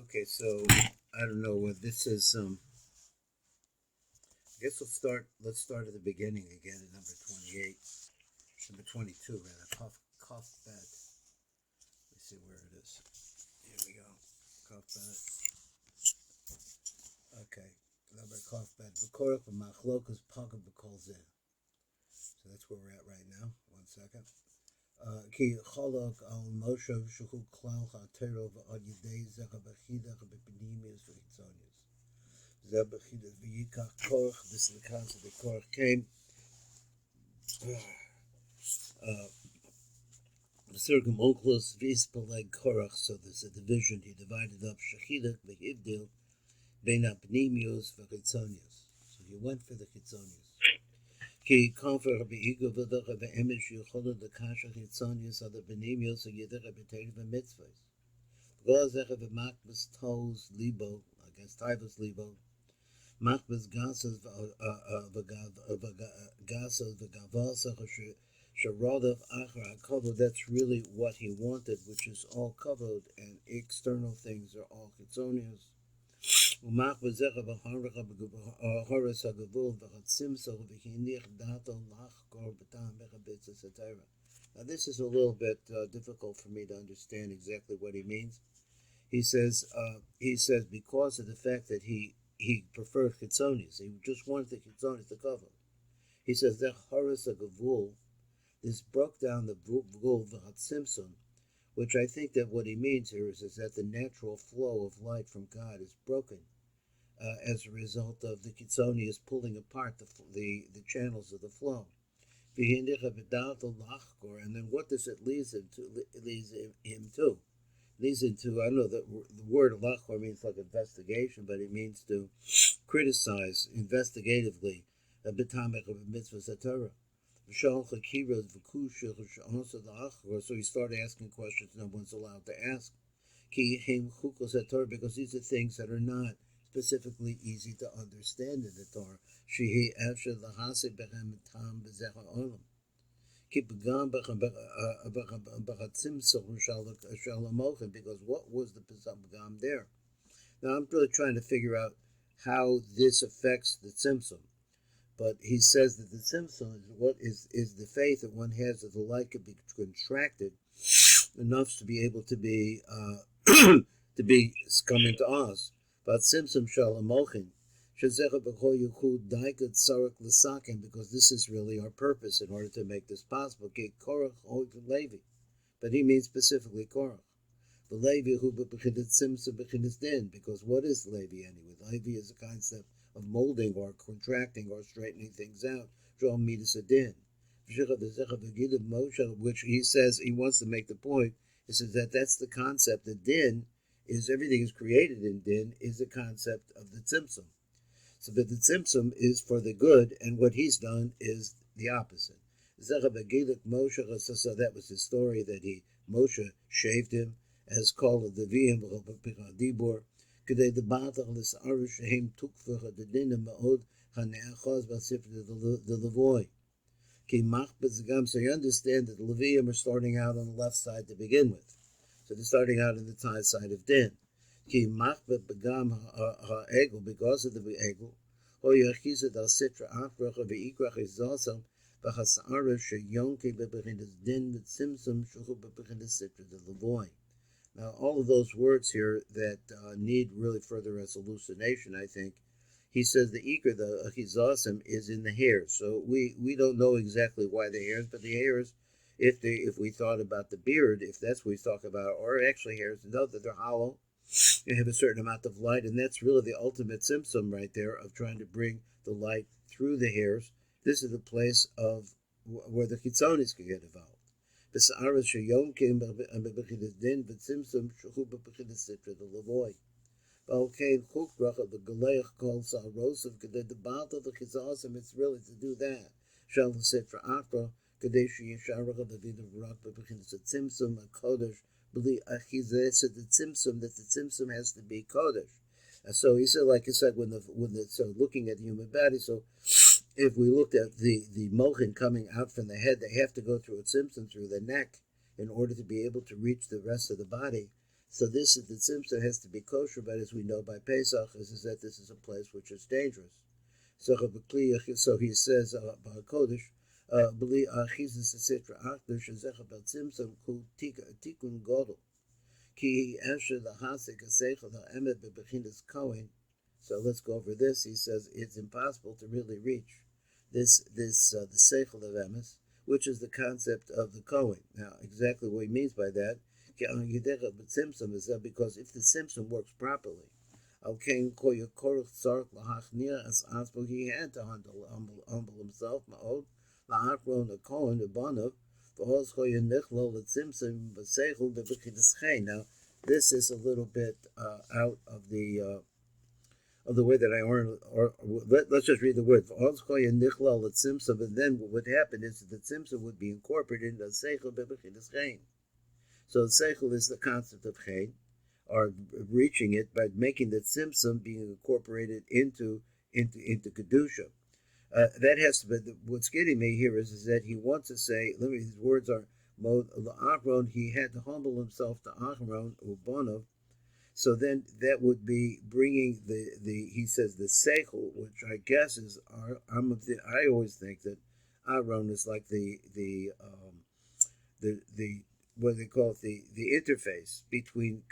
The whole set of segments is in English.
Okay, so I don't know what this is. I guess Let's start at the beginning again at number 28, number 22. Rather, cough bed. Let's see where it is. Here we go. Cough bed. Okay, number cough bed. The Korach of Machlokas Pagam B'Kol Zeh. So that's where we're at right now. 1 second. Ki Cholok al Moshe Shuchu Klal HaTorah V'Ad Yidei Zecha B'Chidach B'Pnimius V'Chitzonius. This is the concept that Korach came. Sergum Onklos Vispaleg Korach, so there's a division. He divided up Shechidach B'Hivdil Bein Apnimius V'Chitzonius. So he went for the Chitzonius. Ki Konfer B'Igo V'Dach V'Emish Yuchola D'Kasha Chitzonius Ad Apnimius V'Yidach B'Teir V'Mitzvahs. V'Gozech V'Makbus Toz Libo, against Tivus Libo. Machbes Gasas V'Gavasa Sharodov Achar HaKavod. That's really what he wanted, which is all kavod, and external things are all chitzonius. Umachbes Zecha V'Harach V'Horas HaGavul V'Chatzimso V'Hinich Dato Lachkor B'Tam B'Chabitza Satira. Now this is a little bit difficult for me to understand exactly what he means. He says because of the fact that he preferred Chitzonius. He just wanted the Chitzonius to cover. He says that Horas HaGavul, this broke down the Gvul V'Hatzimson, which I think that what he means here is that the natural flow of light from God is broken as a result of the Chitzonius pulling apart the channels of the flow. And then what does it lead him to? It leads into, I don't know, the word lachor means like investigation, but it means to criticize investigatively a b'tamech of a mitzvah satorah. So he started asking questions no one's allowed to ask. Because these are things that are not specifically easy to understand in the Torah. Because what was the Pagam there? Now I'm really trying to figure out how this affects the Tzimtzum. But he says that the Tzimtzum is the faith that one has that the light could be contracted enough to be able to be to be come into us. But Tzimtzum Shalamochin. Because this is really our purpose in order to make this possible. Korach Levi, but he means specifically Korach. The Levi who because what is Levi anyway? Levi is a concept of molding or contracting or straightening things out. Which he says he wants to make the point. He says that that's the concept. The din is everything is created in din is the concept of the tzimtzum. So that the tzimtzum is for the good, and what he's done is the opposite. So that was the story that Moshe shaved him, as called the Vihim Dibor. So you understand that the Levium are starting out on the left side to begin with. So they're starting out on the side of din. Because of the egel, now all of those words here that need really further elucidation, I think. He says the ikra, the achizasim, is in the hairs. So we don't know exactly why the hairs, but the hairs, if we thought about the beard, if that's what we talk about, or actually hairs, know that they're hollow. You have a certain amount of light, and that's really the ultimate symptom right there of trying to bring the light through the hairs. This is the place of where the chitzonis can get involved. It's really to do that. The tzimtzum, that the tzimtzum has to be kodesh. So he said, like I said, so looking at the human body, so if we looked at the mochin coming out from the head, they have to go through a tzimtzum through the neck in order to be able to reach the rest of the body. So this is the tzimtzum has to be kosher, but as we know by Pesach, is that this is a place which is dangerous. So he says, Kodesh, B'li achizis sitra akdosh zecha bel tzimtzum ku tikun godel ki asher lahasik aseichel ha'emet bebechinas kohen. So let's go over this. He says it's impossible to really reach the seichel of emes, which is the concept of the kohen. Now, exactly what he means by that, because if the tzimtzum works properly, he had to humble himself, now, this is a little bit out of the way that I learned, or let's just read the word. And then what would happen is that the tzimtzum would be incorporated into the seichel bebechinas chen. So the seichel is the concept of chen, or reaching it by making the tzimtzum being incorporated into kedusha. That has to be what's getting me here is that he wants to say. His words are Aaron. He had to humble himself to Aaron Ubanov. So then that would be bringing the he says the seichel, which I guess is I always think that Aaron is like the what they call it, the interface between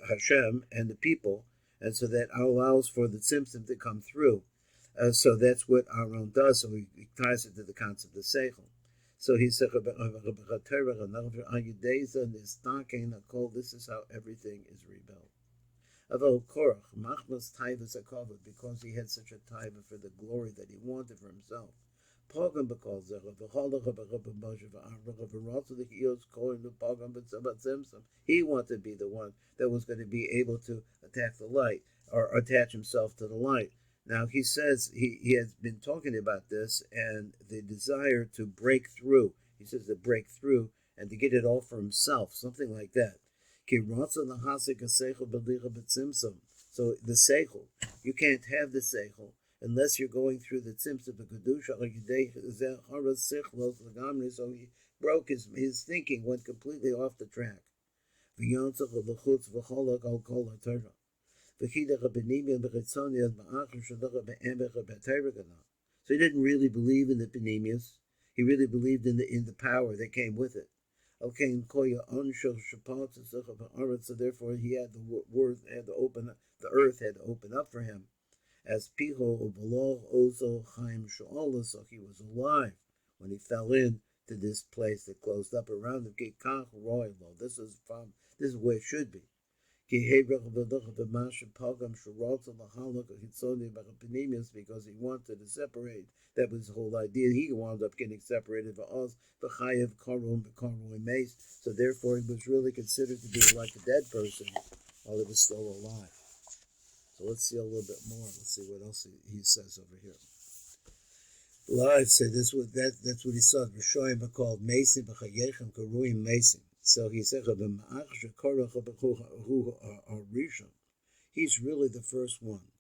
Hashem and the people, and so that allows for the tzimtzum to come through. So that's what Aaron does. So he ties it to the concept of seichel. So he said, this is how everything is rebuilt. Although Korach, because he had such a taiva for the glory that he wanted for himself. He wanted to be the one that was going to be able to attack the light, or attach himself to the light. Now he says he has been talking about this and the desire to break through. He says to break through and to get it all for himself, something like that. So the seichel, you can't have the seichel unless you're going through the tzimtzum of kedusha. So he broke his thinking, went completely off the track. So he didn't really believe in the penimius. He really believed in the power that came with it. So therefore he had the word had to open up, the earth had to open up for him. As Piho Ozo Chaim Sho'ala, so he was alive when he fell into this place that closed up around him. This is where it should be. Because he wanted to separate. That was the whole idea. He wound up getting separated. So therefore he was really considered to be like a dead person while he was still alive. So let's see a little bit more. Let's see what else he says over here. Live say that's what he saw. Rishoyim are called Mason, B'chayechem Karuyim Mason. So he said, he's really the first one.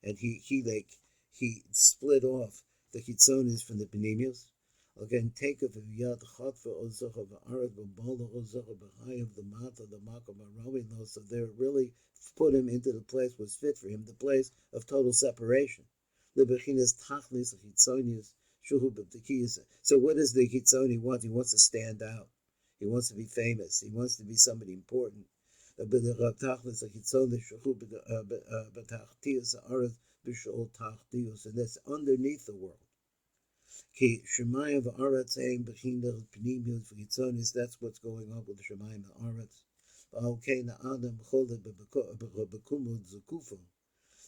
And he split off the chitzonis from the penimius. Again, take of yad chatva ozoch of aret b'bala ozoch of the mata the makom arawin. So they really put him into the place was fit for him, the place of total separation. So what does the chitzoni want? He wants to stand out. He wants to be famous. He wants to be somebody important. So that's underneath the world. That's what's going on with the Shemayim and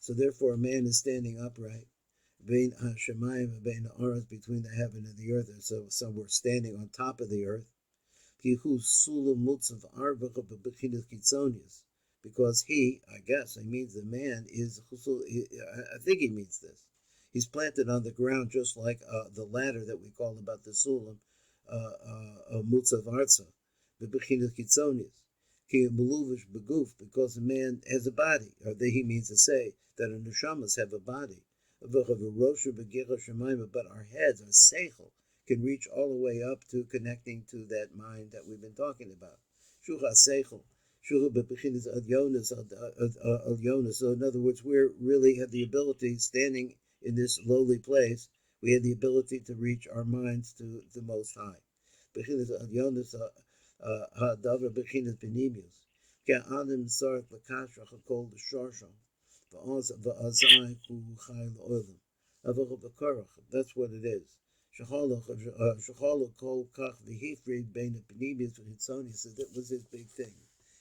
So therefore a man is standing upright between the heaven and the earth. So we're standing on top of the earth. Because he, I guess, he means the man is, I think he means this. He's planted on the ground just like the ladder that we call about the sulam, mutzav arza, bebechinas kitzonius. Because a man has a body, or he means to say that our neshamas have a body. But our heads, our seichel, can reach all the way up to connecting to that mind that we've been talking about. Shucha seichel, shucha bebechinas adyonis, adyonis. So in other words, we really have the ability, standing in this lowly place, we have the ability to reach our minds to the Most High. Bechinas adyonis hadavar bechinas benimius. Ke'anim sarach l'kashra chakol l'sharsha. V'azai hu chai l'oilim. Avach v'korach. That's what it is. Shechalach kol kach v'hifrid bein benimius v'chitzonius. So that was his big thing.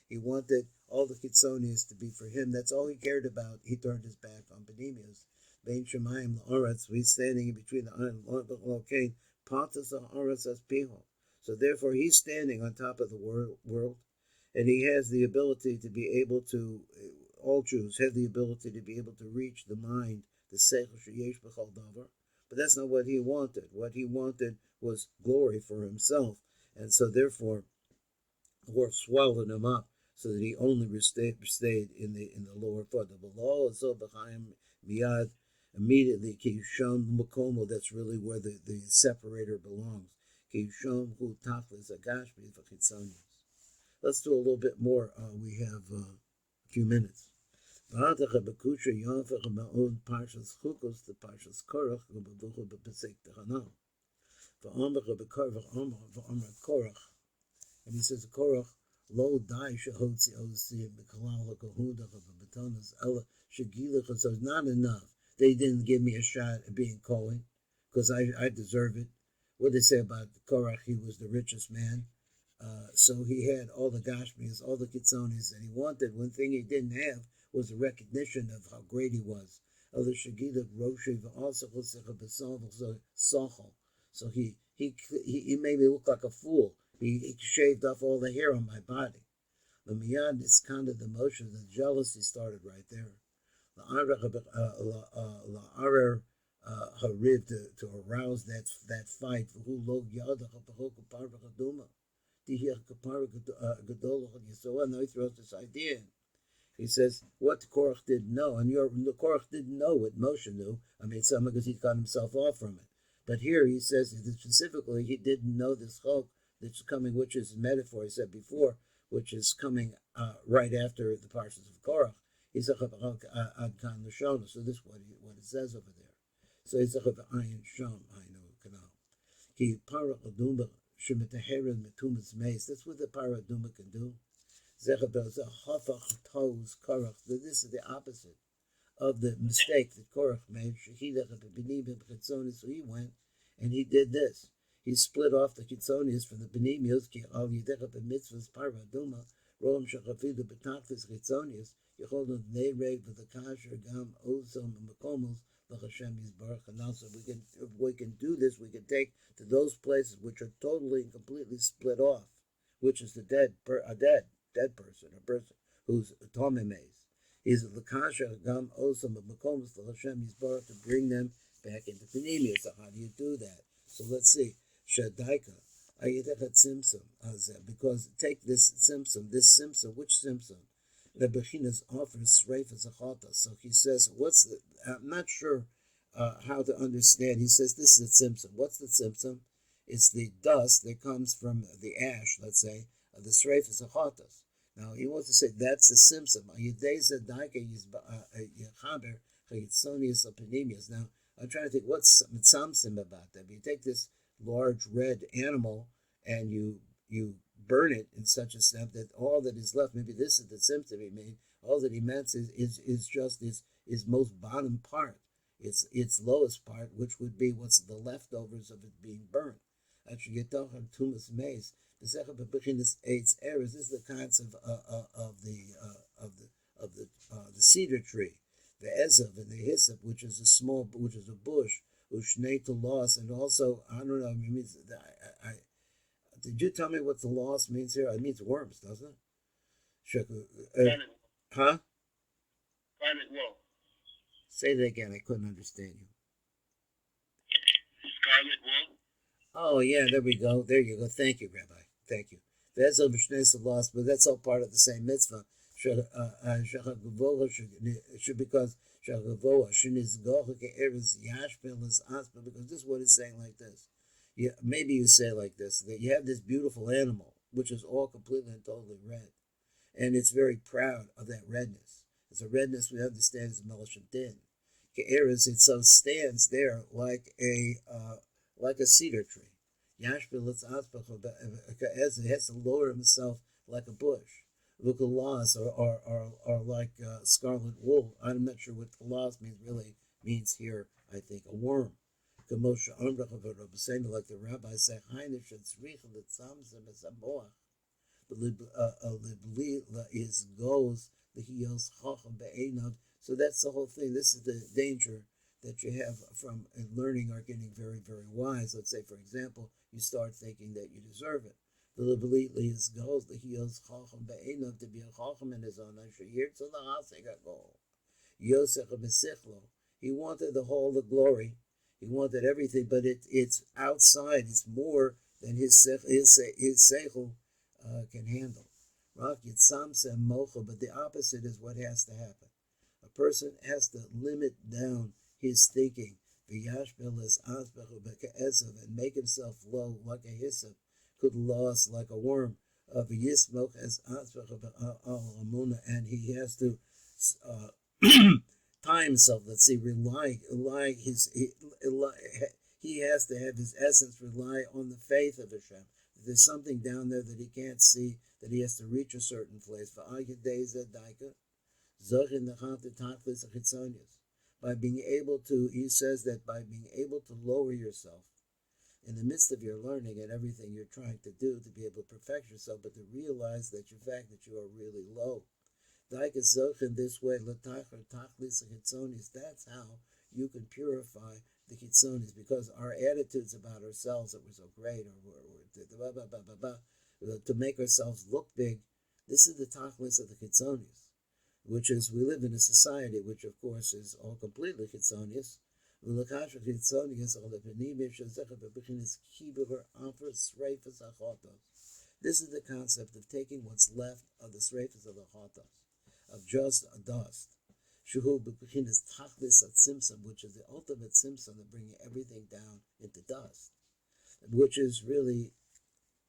He wanted all the chitzonius to be for him. That's all he cared about. He turned his back on benimius. Bein shemayim l'oretz. He's standing in between the iron l'okein. Patas ha'oretz as piho. So therefore, he's standing on top of the world, and he has the ability to be able to, all Jews have the ability to be able to reach the mind, the seichel sheyesh b'chol davar. But that's not what he wanted. What he wanted was glory for himself, and so therefore, the world swallowed him up, so that he only stayed in the lower part. The below so b'chaim miyad, immediately kishon makomo. That's really where the separator belongs. Let's do a little bit more. We have a few minutes. And he says, Korach, lo dai shehotzi osi b'kalal ha'kahuda ha'batonas ela shegilach. So it's not enough. They didn't give me a shot at being Kohen, because I deserve it. What they say about Korach, he was the richest man. So he had all the Gashmias, all the Kitzonis that he wanted. One thing he didn't have was a recognition of how great he was. So he made me look like a fool. He shaved off all the hair on my body. The miyad is kind of the emotion, the jealousy started right there. Harib to arouse that fight. Now he throws this idea in. He says, what Korach didn't know, and Korach didn't know what Moshe knew. I mean, some because he got himself off from it. But here he says that specifically he didn't know this chok that's coming, which is a metaphor he said before, which is coming right after the parshas of Korach. He said, so this is what it says over there. So it's a ayin sham, I know canal. Ki paraduma shemetaheren metumas meis. That's what the paraduma can do. Zechabel hafach toes Korach. This is the opposite of the mistake that Korach made. So he went and he did this. He split off the Kitzonius from the Benimius. Ki al yidechah b'mitzvahs paraduma roam shechafidu b'tachvis Kitzonius. Yecholim neireg v'thakasher gam ozom makomos. And also we can do this, we can take to those places which are totally and completely split off, which is a dead person, a person who's tomemes. He's the kasha gam osam of makomus l'Hashem Yisbarach to bring them back into Penimia. So how do you do that? So let's see. Shadaika ayidechat simsum, because take this simsum, which simsum? The Bechinas offers Sreifas Achata. So he says, I'm not sure how to understand. He says, this is a Tzimtzum. What's the Tzimtzum? It's the dust that comes from the ash, let's say, of the Sreifas Achatas. Now, he wants to say that's the Tzimtzum. Now, I'm trying to think, what's Tzimtzum about that? You take this large red animal and you burn it in such a step that all that is left, maybe this is the symptom he made, all that he meant is just his most bottom part, its lowest part, which would be what's the leftovers of it being burnt. Actually, you talk about tumas maize. The this is the concept of the cedar tree, the ezav and the hyssop, which is a bush, ushnei to loss, and also I don't know. It means did you tell me what the loss means here? It means worms, doesn't it? Huh? Scarlet wool. Say that again. I couldn't understand you. Scarlet wool. Oh, yeah, there we go. There you go. Thank you, Rabbi. Thank you. That's a loss, but that's all part of the same mitzvah. Because because this is what it's saying like this. Yeah, maybe you say like this, that you have this beautiful animal, which is all completely and totally red, and it's very proud of that redness. It's a redness we understand is Melashim Din. Ke'eres, it so stands there like a cedar tree. Yashbil it has to lower himself like a bush. Lukalas are like scarlet wool. I'm not sure what kalas means here. I think a worm. Like the rabbi said, is goes the heels so that's the whole thing. This is the danger that you have from learning or getting very, very wise. Let's say, for example, you start thinking that you deserve it. The is goes the heels to be a chacham in his own here to the hasega goal. Yosef Besichlo. He wanted the glory. He wanted everything, but it's outside. It's more than his seichel can handle. But the opposite is what has to happen. A person has to limit down his thinking, and make himself low like a hyssop, could loss like a worm, and he has to tie himself. Let's see, he has to have his essence rely on the faith of Hashem. There's something down there that he can't see, that he has to reach a certain place. By being able to, he says that by being able to lower yourself in the midst of your learning and everything you're trying to do to be able to perfect yourself, but to realize that the fact that you are really low. In this way, that's how you can purify the chitzonis, because our attitudes about ourselves that we're so great, or to make ourselves look big, this is the tachlis of the chitzonis, which is we live in a society which of course is all completely chitzonis. This is the concept of taking what's left of the sreifas of the chotos, of just a dust. Shuhu b'bechinas tachlis at simsum, which is the ultimate simsum of bringing everything down into dust, which is really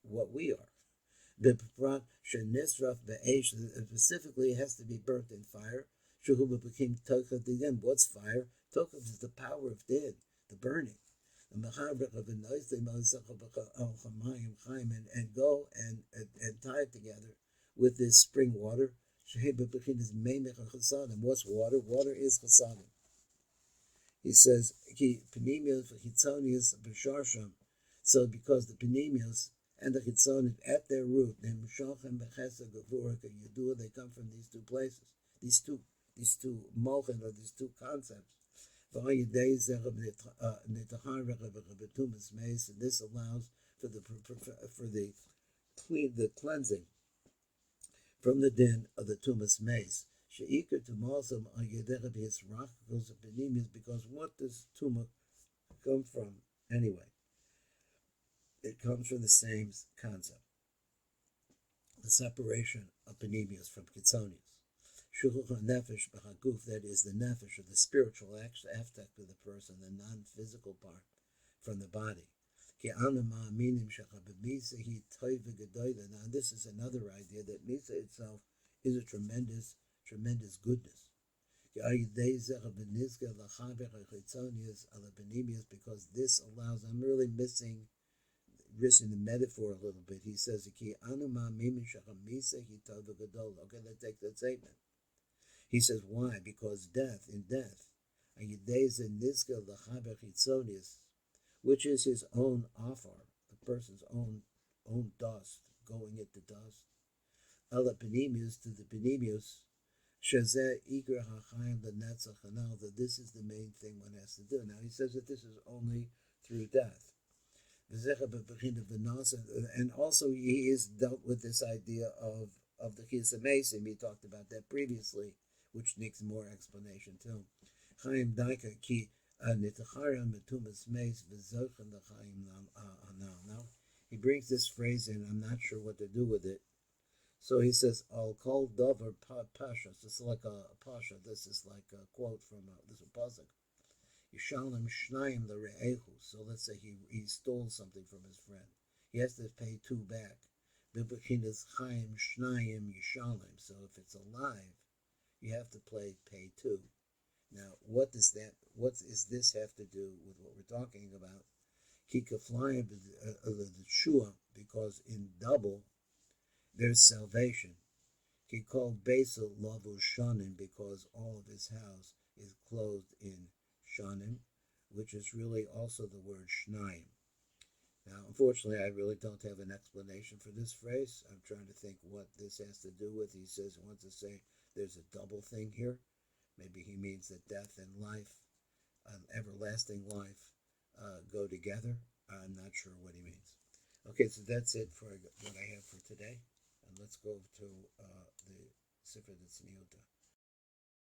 what we are. B'prat shenisraf be'esh, specifically it has to be burnt in fire. Shuhu b'bechim tochav again. What's fire? Tochav is the power of din, the burning. And go and tie it together with this spring water. And what's water? Water is chasadim. He says, so because the panemios and the chitzonius at their root, they come from these two places, these two mochen, or these two concepts. And this allows for the cleansing from the din of the tumas mace. Because what does tuma come from anyway? It comes from the same concept, the separation of panemius from kitzonius. Nefesh b'haguf, that is the nefesh, or the spiritual aspect of the person, the non-physical part from the body. Now this is another idea, that misa itself is a tremendous goodness. Because this allows, I'm really missing the metaphor a little bit. He says, okay, let's take that statement. He says, why? Because in death, which is his own afar, the person's own dust, going into dust. Ala panemius, to the panemius, that this is the main thing one has to do. Now he says that this is only through death. And also he is dealt with this idea of the chisamesim. He talked about that previously, which needs more explanation too. Chaim Daika ki nitachariam betumas meis v'zochen l'chaim now. He brings this phrase in. I'm not sure what to do with it. So he says, "I'll call dover pasha." This is like a pasha. This is like a quote from this pasuk. Yishalem Shnayim L'Re'ehu. So let's say he stole something from his friend. He has to pay 2 back. B'bechinas Chaim Shnayim Yishalem. So if it's alive, you have to pay 2. Now, what does this have to do with what we're talking about? Kikaflayim the Shua, because in double there's salvation. He called Basil Lavu Shanim, because all of his house is clothed in Shanim, which is really also the word Shnayim. Now, unfortunately, I really don't have an explanation for this phrase. I'm trying to think what this has to do with. He says he wants to say there's a double thing here. Maybe he means that death and life, everlasting life, go together. I'm not sure what he means. Okay, so that's it for what I have for today. And let's go to the Sefer Tzniuta.